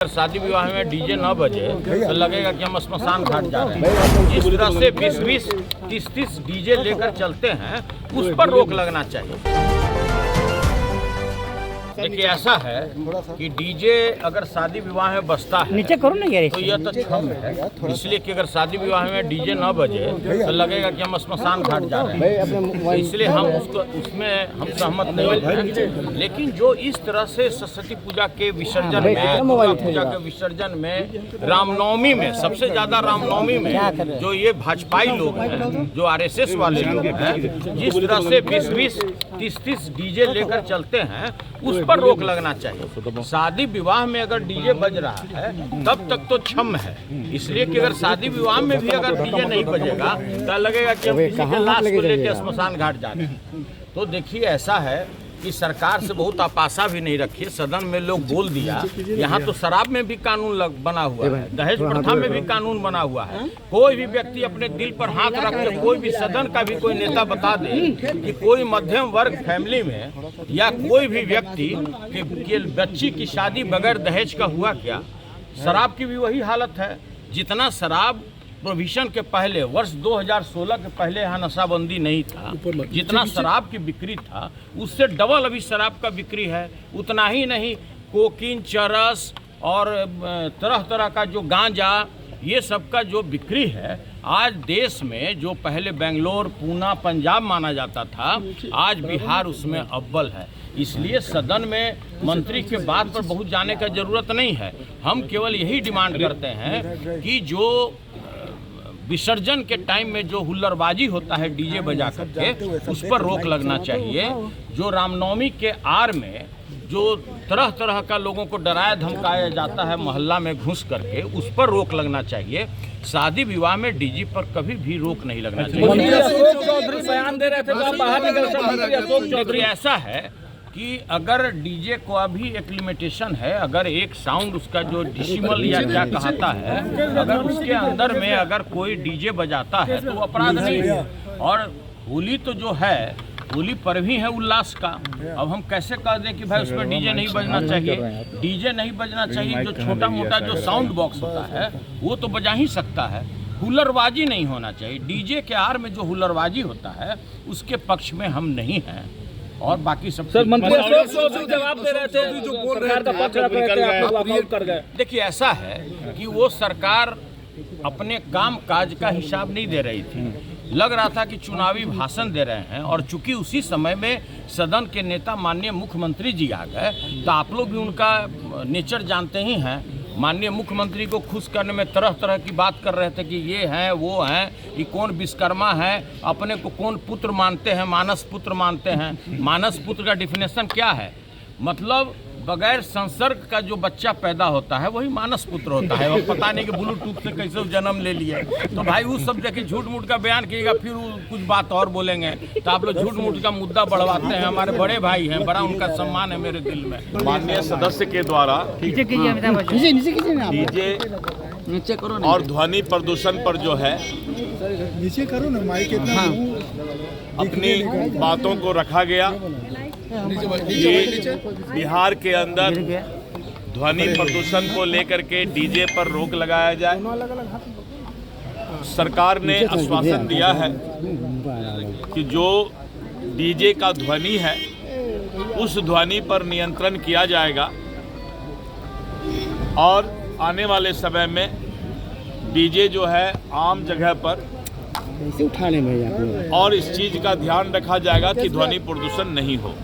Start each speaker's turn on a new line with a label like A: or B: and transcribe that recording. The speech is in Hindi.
A: अगर शादी विवाह में डीजे न बजे तो लगेगा कि हम स्मशान घाट जा रहे हैं। जिस तरह से 20-20, 30-30 डीजे लेकर चलते हैं, उस पर रोक लगना चाहिए। देखिए ऐसा है कि डीजे अगर शादी विवाह में बजता है
B: नीचे करो ना यार,
A: तो यह तो छम है, इसलिए कि अगर शादी विवाह में डीजे न बजे तो लगेगा कि हम स्मशान घाट जा रहे हैं, तो इसलिए हम उसमें हम सहमत नहीं हैं। लेकिन जो इस तरह से सरस्वती पूजा के विसर्जन में, दुर्गा पूजा के विसर्जन में, रामनवमी में, सबसे ज्यादा रामनवमी में जो ये भाजपाई लोग हैं, जो RSS वाले लोग हैं, जिस तरह से 20-20, 30-30 डीजे लेकर चलते हैं, उस पर रोक लगना चाहिए। शादी विवाह में अगर डीजे बज रहा है तब तक तो क्षम है, इसलिए कि अगर शादी विवाह में भी अगर डीजे नहीं बजेगा तो लगेगा कि हम किसी के लाश को लेकर स्मशान घाट जा रहे हैं। तो देखिए ऐसा है कि सरकार से बहुत आपासा भी नहीं रखी। सदन में लोग बोल दिया, यहाँ तो शराब में भी कानून बना हुआ है, दहेज प्रथा में भी कानून बना हुआ है। कोई भी व्यक्ति अपने दिल पर हाथ रख के, कोई भी सदन का भी कोई नेता बता दे कि कोई मध्यम वर्ग फैमिली में या कोई भी व्यक्ति के बच्ची की शादी बगैर दहेज का हुआ क्या। शराब की भी वही हालत है। जितना शराब प्रोहिबिशन के पहले, वर्ष 2016 के पहले यहाँ नशाबंदी नहीं था, जितना शराब की बिक्री था उससे डबल अभी शराब का बिक्री है। उतना ही नहीं, कोकीन, चरस और तरह तरह का जो गांजा, ये सब का जो बिक्री है आज देश में, जो पहले बेंगलोर, पूना, पंजाब माना जाता था, आज बिहार उसमें अव्वल है। इसलिए सदन में मंत्री के बात पर बहुत जाने का जरूरत नहीं है। हम केवल यही डिमांड करते हैं कि जो विसर्जन के टाइम में जो हुल्लड़बाजी होता है डीजे बजा करके, उस पर रोक लगना चाहिए। जो रामनवमी के आड़ में जो तरह तरह का लोगों को डराया धमकाया जाता है मोहल्ला में घुस करके, उस पर रोक लगना चाहिए। शादी विवाह में डीजे पर कभी भी रोक नहीं लगना चाहिए।
B: अशोक चौधरी बयान दे रहे थे तो आप बाहर निकल सकते। अशोक चौधरी,
A: ऐसा है कि अगर डीजे को अभी एक लिमिटेशन है, अगर एक साउंड उसका जो डिसिमल या क्या कहता है, अगर उसके अंदर में अगर कोई डीजे बजाता है तो अपराध नहीं है। और होली तो जो है, होली पर्व ही है उल्लास का। अब हम कैसे कह दें कि भाई उसमें डीजे नहीं बजना चाहिए। डीजे नहीं बजना चाहिए, जो छोटा मोटा जो साउंड बॉक्स होता है वो तो बजा ही सकता है। हुल्लड़बाजी नहीं होना चाहिए। डीजे के आड़ में जो हुल्लड़बाजी होता है उसके पक्ष में हम नहीं हैं। और बाकी सब
B: सर, मंत्री अशोक चौधरी जवाब दे रहे थे, जो बोल रहे थे पक्ष रख रहे थे, आप लोग वॉकआउट कर गए।
A: देखिए ऐसा है कि वो सरकार अपने काम काज का हिसाब नहीं दे रही थी। लग रहा था कि चुनावी भाषण दे रहे हैं, और चूंकि उसी समय में सदन के नेता माननीय मुख्यमंत्री जी आ गए, तो आप लोग भी उनका नेचर जानते ही हैं। माननीय मुख्यमंत्री को खुश करने में तरह तरह की बात कर रहे थे कि ये हैं, वो हैं, कि कौन विश्वकर्मा है, अपने को कौन पुत्र मानते हैं, मानस पुत्र मानते हैं। मानस पुत्र का डिफिनेशन क्या है? मतलब बगैर संसर्ग का जो बच्चा पैदा होता है वही मानस पुत्र होता है। और पता नहीं कि ब्लूटूथ से कैसे जन्म ले लिया। तो भाई उस सब देखिए झूठ मूठ का बयान कीजिएगा, फिर कुछ बात और बोलेंगे तो आप लोग झूठ मूठ का मुद्दा बढ़वाते हैं। हमारे बड़े भाई हैं, बड़ा उनका सम्मान है मेरे दिल में।
C: माननीय सदस्य के द्वारा
B: नीचे
C: डीजे
B: नीचे करो ना,
C: और ध्वनि प्रदूषण पर जो है
D: नीचे करो ना, माइक इतना
C: अपनी बातों को रखा गया। ये बिहार के अंदर ध्वनि प्रदूषण को लेकर के डीजे पर रोक लगाया जाए। सरकार ने आश्वासन दिया है कि जो डीजे का ध्वनि है उस ध्वनि पर नियंत्रण किया जाएगा, और आने वाले समय में डीजे जो है आम जगह पर
B: उठाने में,
C: और इस चीज का ध्यान रखा जाएगा कि ध्वनि प्रदूषण नहीं हो।